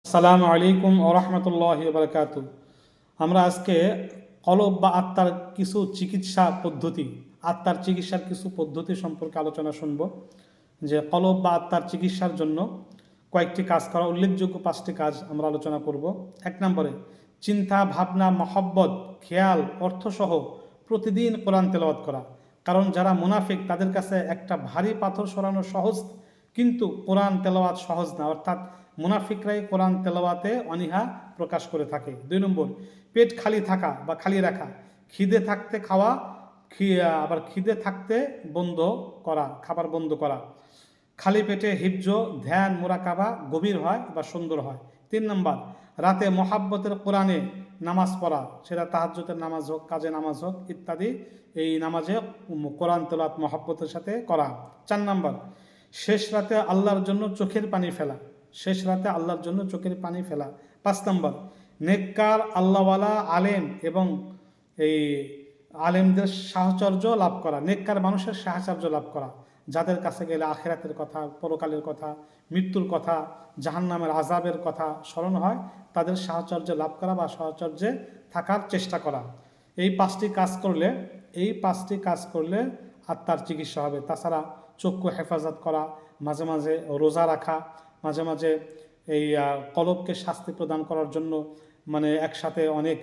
আসসালামু আলাইকুম ওয়া রাহমাতুল্লাহি ওয়া বারাকাতু। আমরা আজকে কলব বা আত্মার কিছু চিকিৎসা পদ্ধতি, আত্মার চিকিৎসার কিছু পদ্ধতি সম্পর্কে আলোচনা শুনব। যে কলব বা আত্মার চিকিৎসার জন্য কয়েকটি কাজ করা, উল্লেখযোগ্য 5টি কাজ আমরা আলোচনা করব। 1 নম্বরে চিন্তা, ভাবনা, মহব্বত, খেয়াল, অর্থসহ প্রতিদিন কোরআন তেলাওয়াত করা। কারণ যারা মুনাফিক তাদের কাছে একটা ভারী পাথর সরানো সহজ, কিন্তু কোরআন তেলাওয়াত সহজ না। অর্থাৎ মুনাফিকরাই কোরআন তেলাওয়াতে অনীহা প্রকাশ করে থাকে। 2 নম্বর পেট খালি থাকা বা খালি রাখা, খিদে থাকতে খাওয়া, আবার খিদে থাকতে বন্ধ করা, খাবার বন্ধ করা। খালি পেটে হিফজ, ধ্যান, মুরাকাবা গভীর হয় বা সুন্দর হয়। 3 নম্বর রাতে মহাব্বতের কোরআনে নামাজ পড়া, সেটা তাহাজ্জুদের নামাজ হোক, কাজে নামাজ হোক ইত্যাদি। এই নামাজে কোরআন তেলাওয়াত মহাব্বতের সাথে করা। 4 নম্বর শেষ রাতে আল্লাহর জন্য চোখের পানি ফেলা, শেষ রাতে আল্লাহর জন্য চোখের পানি ফেলা। 5 নম্বর নেককার, আল্লাহওয়ালা, আলেম এবং এই আলেমদের সাহচর্য লাভ করা, নেককার মানুষের সাহচর্য লাভ করা, যাদের কাছে গেলে আখিরাতের কথা, পরকালের কথা, মৃত্যুর কথা, জাহান্নামের আযাবের কথা স্মরণ হয়, তাদের সাহচর্য লাভ করা বা সাহচর্যে থাকার চেষ্টা করা। এই পাঁচটি কাজ করলে আত্মার চিকিৎসা হবে। তাছাড়া চক্ষু হেফাজত করা, মাঝে মাঝে রোজা রাখা, মাঝে মাঝে এই কলবকে শাস্তি প্রদান করার জন্য একসাথে অনেক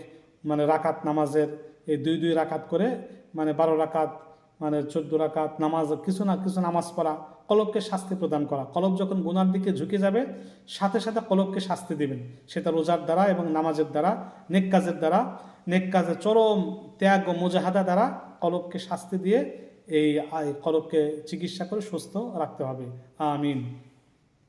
রাকাত নামাজের এই 2 রাকাত করে 12 রাকাত 14 রাকাত নামাজ, কিছু না কিছু নামাজ পড়া, কলবকে শাস্তি প্রদান করা। কলব যখন গুনার দিকে ঝুঁকে যাবে সাথে সাথে কলবকে শাস্তি দিবেন, সেটা রোজার দ্বারা এবং নামাজের দ্বারা, নেক কাজের দ্বারা, নেক কাজের চরম ত্যাগ ও মুজাহাদা দ্বারা কলবকে শাস্তি দিয়ে এই কলবকে চিকিৎসা করে সুস্থ রাখতে হবে। আমিন।